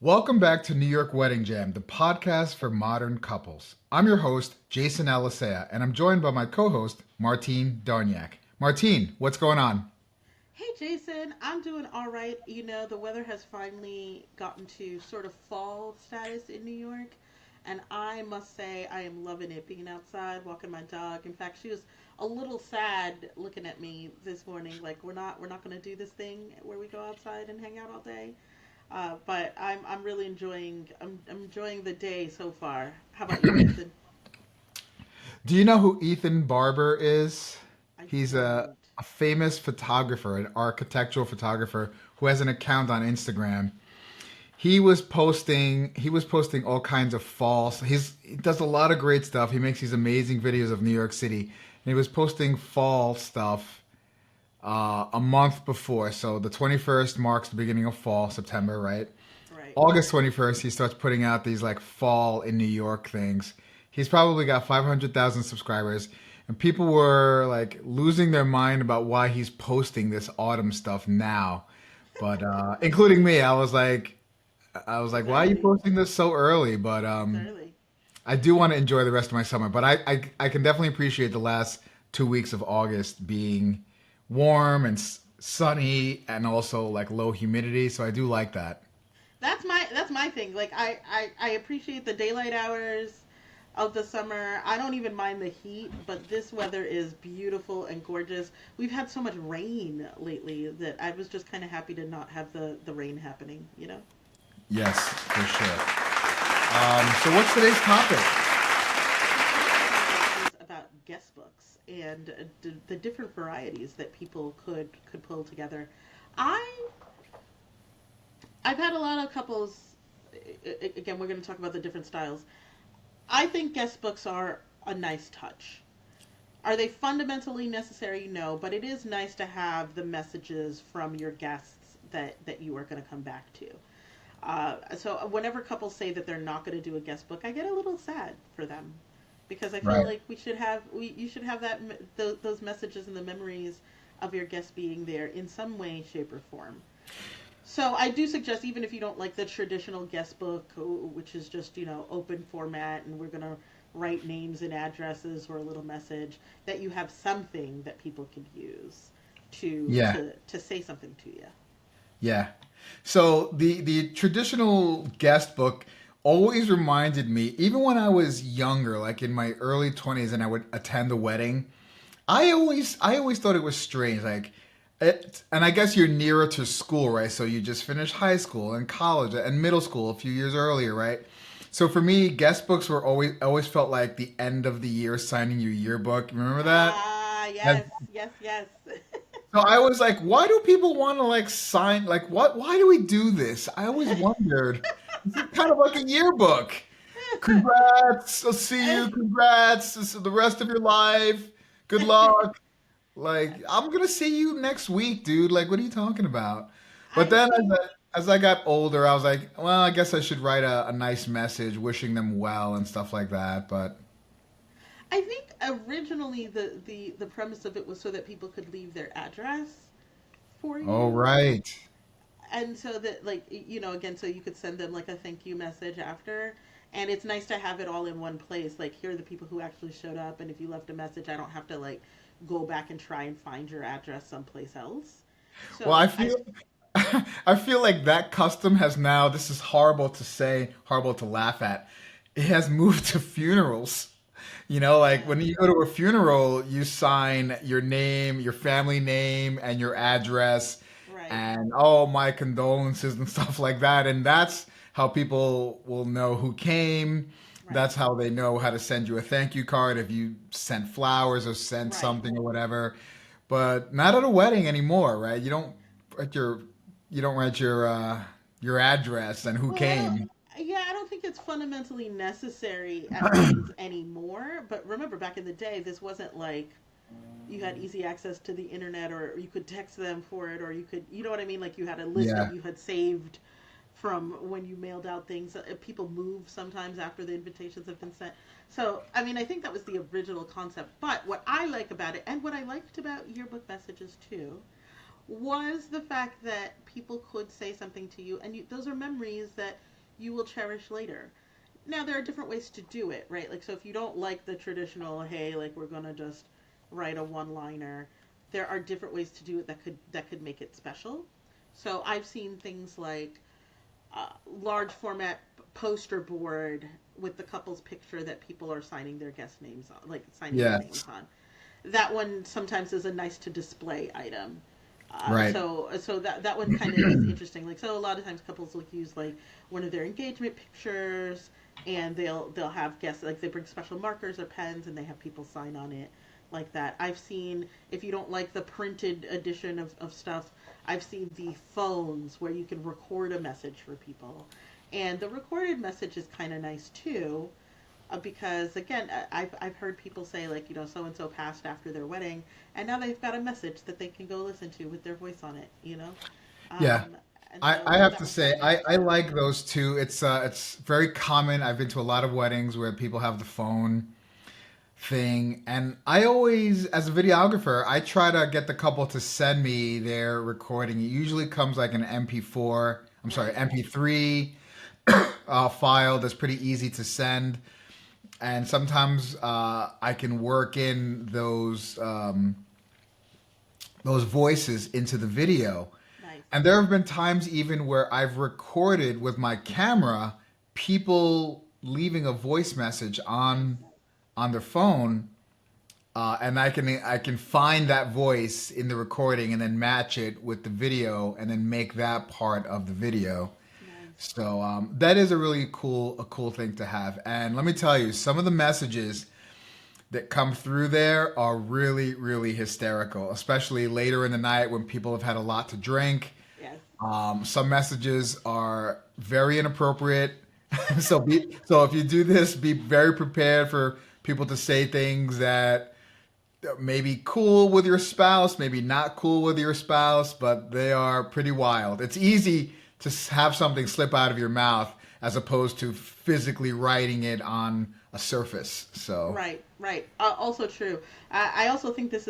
Welcome back to New York Wedding Jam, the podcast for modern couples. I'm your host, Jason Alisea, and I'm joined by my co-host, Martine Darniak. Martine, what's going on? Hey Jason, I'm doing all right. The weather has finally gotten to sort of fall status in New York, and I must say I am loving it being outside, walking my dog. In fact, she was a little sad looking at me this morning, like we're not going to do this thing where we go outside and hang out all day. But I'm really enjoying I'm enjoying the day so far. How about you, Jason? Do you know who Ethan Barber is? I He's don't. a famous photographer, an architectural photographer who has an account on Instagram. He was posting all kinds of false. He does a lot of great stuff. He makes these amazing videos of New York City. And he was posting fall stuff a month before. So the 21st marks the beginning of fall, September, right? Right. August 21st, he starts putting out these like fall in New York things. He's probably got 500,000 subscribers, and people were like losing their mind about why he's posting this autumn stuff now. But including me, I was like, why are you Exactly. posting this so early? But It's early. I do want to enjoy the rest of my summer. But I can definitely appreciate the last 2 weeks of August being warm and sunny and also like low humidity. So I do like that. That's my thing. Like I appreciate the daylight hours of the summer. I don't even mind the heat, but this weather is beautiful and gorgeous. We've had so much rain lately that I was just kind of happy to not have the rain happening. Yes, for sure. So what's today's topic? Today's topic is about guest books and the different varieties that people could pull together. I I've had a lot of couples. Again, we're going to talk about the different styles. I think guest books are a nice touch. Are they fundamentally necessary? No, but it is nice to have the messages from your guests that you are going to come back to. So whenever couples say that they're not going to do a guest book, I get a little sad for them because I feel Right. like you should have those messages and the memories of your guests being there in some way, shape, or form. So I do suggest, even if you don't like the traditional guest book, which is just open format, and we're gonna write names and addresses or a little message, that you have something that people can use to Yeah. to to say something to you. Yeah. So the traditional guest book always reminded me, even when I was younger, like in my early 20s, and I would attend a wedding. I always thought it was strange, like and I guess you're nearer to school, right? So you just finished high school and college and middle school a few years earlier, right? So for me, guest books were always felt like the end of the year signing your yearbook. Remember that? Ah, As- yes, yes, yes. So I was like, why do people want to like sign like what why do we do this? I always wondered. This is kind of like a yearbook. Congrats, I'll see you. Congrats. This is the rest of your life. Good luck. Like, I'm gonna see you next week, dude. Like, what are you talking about? But I then think as I got older, I was like, well, I guess I should write a nice message wishing them well and stuff like that. But I think originally the premise of it was so that people could leave their address for all you, right. and so that, like, again, so you could send them like a thank you message after. And it's nice to have it all in one place, like, here are the people who actually showed up, and if you left a message, I don't have to like go back and try and find your address someplace else. Well, I So I feel I feel like that custom has now, this is horrible to say, horrible to laugh at. It has moved to funerals. Like when you go to a funeral, you sign your name, your family name, and your address, right, and oh, my condolences and stuff like that. And that's how people will know who came. right, That's how they know how to send you a thank you card if you sent flowers or sent right. something or whatever. But not at a wedding anymore, right? Write your you don't write your address and who Well, I don't. came. Yeah, I don't think it's fundamentally necessary at weddings anymore. But remember, back in the day, this wasn't like you had easy access to the internet, or you could text them for it, or you know what I mean? Like, you had a list that Yeah. you had saved from when you mailed out things. People move sometimes after the invitations have been sent. So, I mean, I think that was the original concept. But what I like about it, and what I liked about yearbook messages too, was the fact that people could say something to you, and those are memories that you will cherish later. Now, there are different ways to do it, right? Like, so if you don't like the traditional, hey, like we're gonna just write a one-liner, there are different ways to do it that could make it special. So I've seen things like large format poster board with the couple's picture that people are signing their guest names on, like signing their names Yes. on. That one sometimes is a nice to display item. Right. So that one kind of is interesting. Like, so a lot of times couples will use like one of their engagement pictures, and they'll have guests, like they bring special markers or pens, and they have people sign on it like that. I've seen, if you don't like the printed edition of stuff, I've seen the phones where you can record a message for people, and the recorded message is kind of nice too, because again, I've heard people say, like, so and so passed after their wedding, and now they've got a message that they can go listen to with their voice on it. Yeah. Um, and I so have that to one's kind say of I nice. like those too. It's very common. I've been to a lot of weddings where people have the phone thing, and I always, as a videographer, I try to get the couple to send me their recording. It usually comes like an MP4. I'm sorry, Right. MP3 file that's pretty easy to send, and sometimes I can work in those voices into the video. Nice. And there have been times even where I've recorded with my camera people leaving a voice message Nice. on their phone, and I can find that voice in the recording and then match it with the video and then make that part of the video. Nice. So that is a cool thing to have. And let me tell you, some of the messages that come through there are really really hysterical, especially later in the night when people have had a lot to drink. Yes. Some messages are very inappropriate. So if you do this, be very prepared for people to say things that may be cool with your spouse, maybe not cool with your spouse, but they are pretty wild. It's easy to have something slip out of your mouth as opposed to physically writing it on a surface. So Right, right. Also true. I also think that's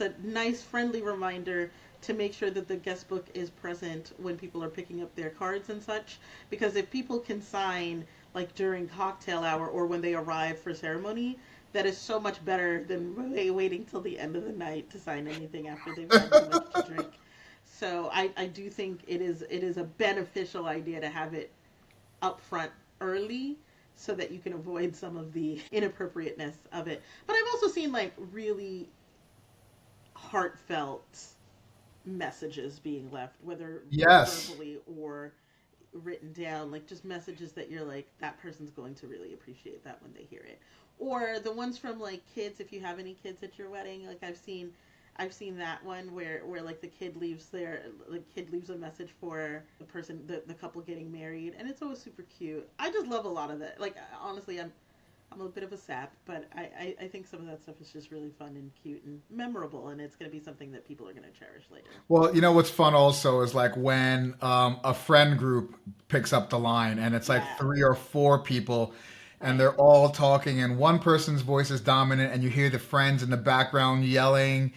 a nice friendly reminder to make sure that the guest book is present when people are picking up their cards and such. Because if people can sign like during cocktail hour or when they arrive for ceremony, that is so much better than waiting till the end of the night to sign anything after they've had too much to drink. So I do think it is a beneficial idea to have it up front early so that you can avoid some of the inappropriateness of it. But I've also seen like really heartfelt messages being left, whether yes, verbally or written down, like just messages that you're like, that person's going to really appreciate that when they hear it. Or the ones from like kids, if you have any kids at your wedding, like I've seen that one where like the kid leaves a message for the couple getting married, and it's always super cute. I just love a lot of that. Like, honestly, I'm a bit of a sap, but I think some of that stuff is just really fun and cute and memorable, and it's going to be something that people are going to cherish later. well, you know what's fun also is like when a friend group picks up the line and it's like Yeah. three or four people and Right. they're all talking and one person's voice is dominant and you hear the friends in the background yelling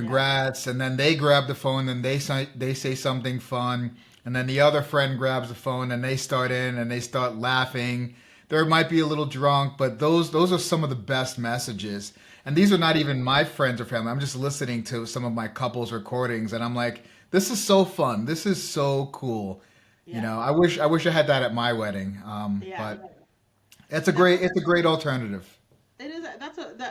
Yep. congrats, and then they grab the phone and they say something fun, and then the other friend grabs the phone and they start in and they start laughing. There might be a little drunk, but those are some of the best messages. And these are not even my friends or family. I'm just listening to some of my couples recordings and I'm like, this is so fun. This is so cool. Yeah. I wish I had that at my wedding. Yeah. But it's a That's great a it's a great alternative. It is.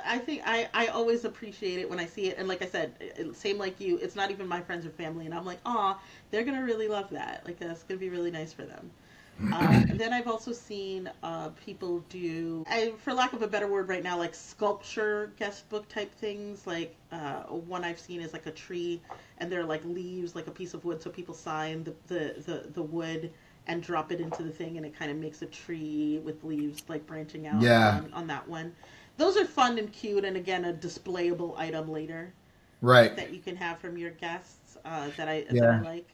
I think I always appreciate it when I see it, and like I said, same like you. It's not even my friends or family, and I'm like, oh, they're gonna really love that. Like that's gonna be really nice for them. And then I've also seen people do, for lack of a better word right now, like sculpture guest book type things. Like one I've seen is like a tree, and they're like leaves, like a piece of wood. So people sign the wood and drop it into the thing, and it kind of makes a tree with leaves like branching out Yeah, on that one. Those are fun and cute, and again, a displayable item later right. that you can have from your guests that I Yeah. like.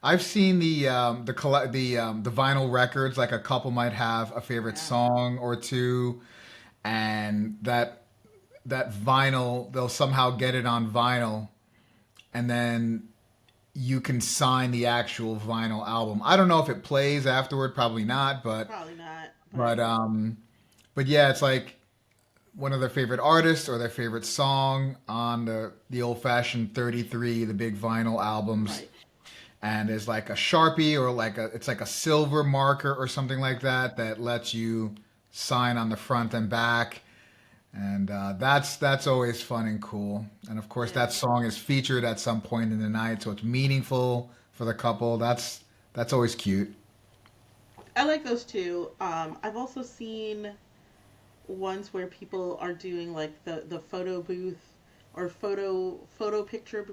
I've seen the vinyl records. Like a couple might have a favorite Yeah. song or two, and that vinyl they'll somehow get it on vinyl, and then you can sign the actual vinyl album. I don't know if it plays afterward, probably not, Probably not, but but um but yeah, it's like one of their favorite artists or their favorite song on the old fashioned 33, the big vinyl albums, right. and there's like a Sharpie or like a it's like a silver marker or something like that that lets you sign on the front and back. And that's always fun and cool. And of course, Yeah. that song is featured at some point in the night, so it's meaningful for the couple. That's always cute. I like those too. I've also seen ones where people are doing like the photo booth or photo picture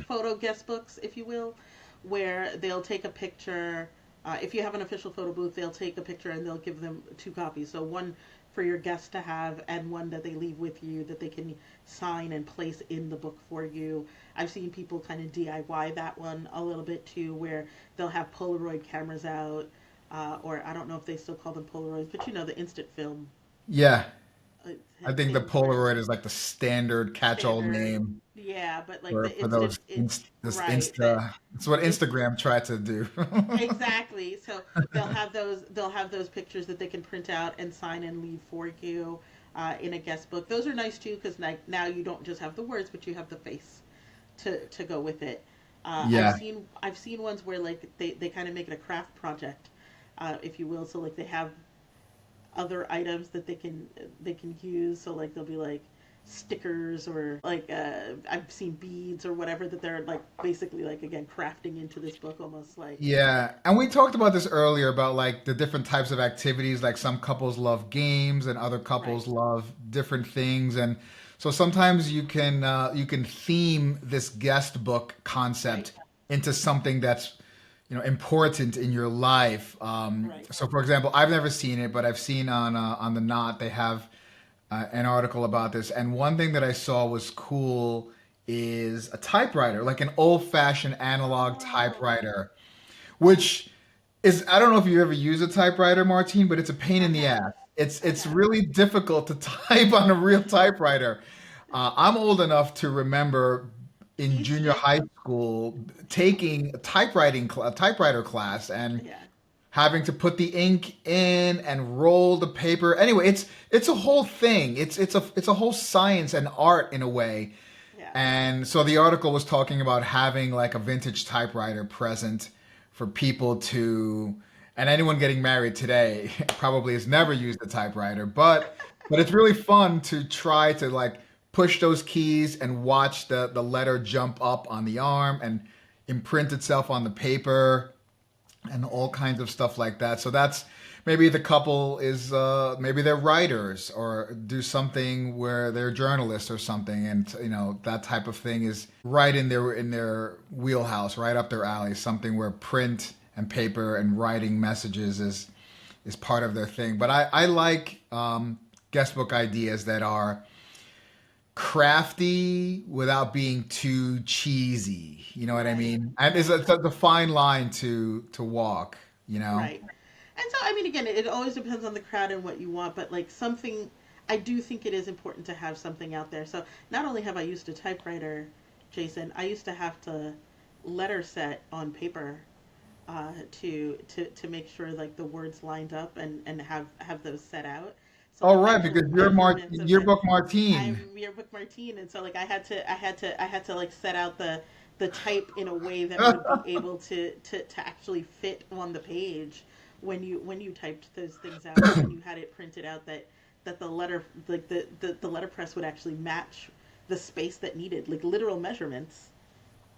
photo guest books, if you will, where they'll take a picture. If you have an official photo booth, they'll take a picture and they'll give them two copies. So one for your guests to have, and one that they leave with you that they can sign and place in the book for you. I've seen people kind of DIY that one a little bit too, where they'll have Polaroid cameras out, or I don't know if they still call them Polaroids, but you know the instant film Yeah, uh, I think the things where Polaroid is like the standard catch-all standard, name yeah, but like the for instant, those this right, but Insta. It's what it's Instagram tried to do. exactly. So they'll have those pictures that they can print out and sign and leave for you in a guest book. Those are nice too because now you don't just have the words, but you have the face to go with it. Yeah. I've seen ones where like they kind of make it a craft project, if you will. So like they have other items that they can use. So like they'll be like stickers or like I've seen beads or whatever that they're like basically like again crafting into this book almost like Yeah, and we talked about this earlier about like the different types of activities. Like some couples love games, and other right, couples love different things. And so sometimes you can theme this guest book right, concept into something that's important in your life. right. So for example, I've never seen it, but I've seen on the Knot they have an article about this, and one thing that I saw was cool is a typewriter, like an old-fashioned analog Oh, typewriter, which is I don't know if you ever use a typewriter, Martine, but it's a pain I in the have. ass. It's I it's have. really difficult to type on a real typewriter. I'm old enough to remember in junior Easiest. high school taking a a typewriter class and Yeah. having to put the ink in and roll the paper. Anyway, it's a whole thing. It's a whole science and art in a way. Yeah. And so the article was talking about having like a vintage typewriter present for people to, and anyone getting married today probably has never used a typewriter, but it's really fun to try to like push those keys and watch the letter jump up on the arm and imprint itself on the paper and all kinds of stuff like that. So that's maybe the couple is maybe they're writers or do something where they're journalists or something, and that type of thing is right in their wheelhouse, right up their alley. Something where print and paper and writing messages is part of their thing. But I like guestbook ideas that are crafty without being too cheesy. You know what I Right. mean? And it's a fine line to walk. You know? Right. And so I mean again it always depends on the crowd and what you want, but like something I do think it is important to have something out there. So not only have I used a typewriter, Jason, I used to have to letter set on paper to make sure like the words lined up and have those set out. So All like right, actual because measurements of the yearbook Martine. I'm yearbook Martine, and so like I had to like set out the type in a way that would be Oh, able to actually fit on the page when you typed those things out or when you had it printed out that the letter like the letterpress would actually match the space that needed like literal measurements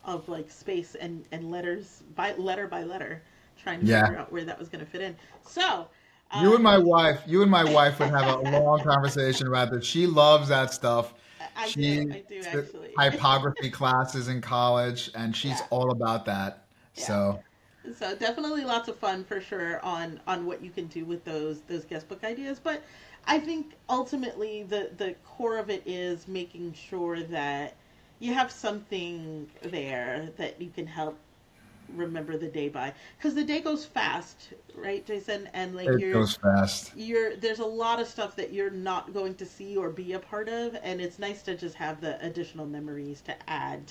of like space and letters by letter trying to yeah. figure out where that was going to fit in so You um and my you and my wife would have a long conversation about this. She loves that stuff. She I do took actually typography classes in college, and she's yeah all about that. yeah So, so definitely lots of fun for sure on what you can do with those guest book ideas but I think ultimately the core of it is making sure that you have something there that you can help remember the day by because the day goes fast right Jason and like it goes fast. you're there's a lot of stuff that you're not going to see or be a part of and it's nice to just have the additional memories to add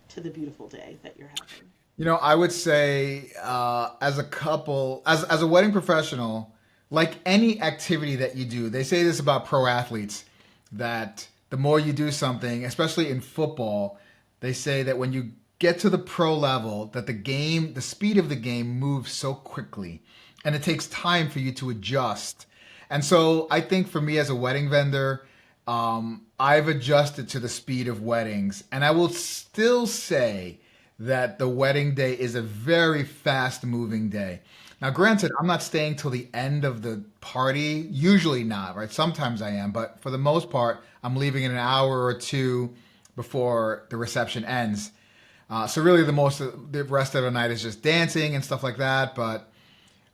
to the beautiful day that you're having? I would say as a couple, as a wedding professional, like any activity that you do, they say this about pro athletes that the more you do something, especially in football, they say that when you get to the pro level, that the speed of the game moves so quickly, and it takes time for you to adjust. And so I think for me as a wedding vendor, I've adjusted to the speed of weddings, and I will still say that the wedding day is a very fast moving day. Now, granted, I'm not staying till the end of the party. Usually not, right? Sometimes I am, but for the most part, I'm leaving in an hour or two before the reception ends. So really, the rest of the night is just dancing and stuff like that. But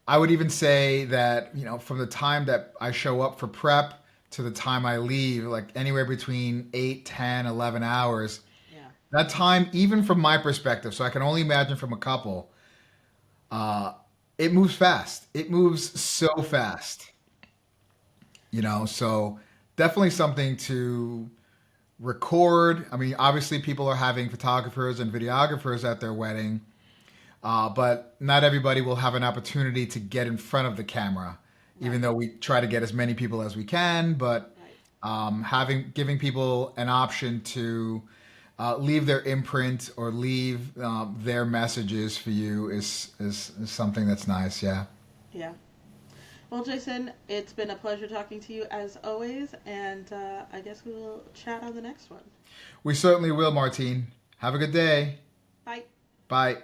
I would even say that from the time that I show up for prep to the time I leave, like anywhere between 8, 10, 11 hours. Yeah. That time, even from my perspective, so I can only imagine from a couple, uh, it moves fast. It moves so fast, so definitely something to record. I mean, obviously, people are having photographers and videographers at their wedding, but not everybody will have an opportunity to get in front of the camera, even Right. though we try to get as many people as we can. But Right. giving people an option to leave their imprint or leave their messages for you is something that's nice. Yeah. Yeah. Well, Jason, it's been a pleasure talking to you as always, and I guess we will chat on the next one. We certainly will, Martine. Have a good day. Bye. Bye.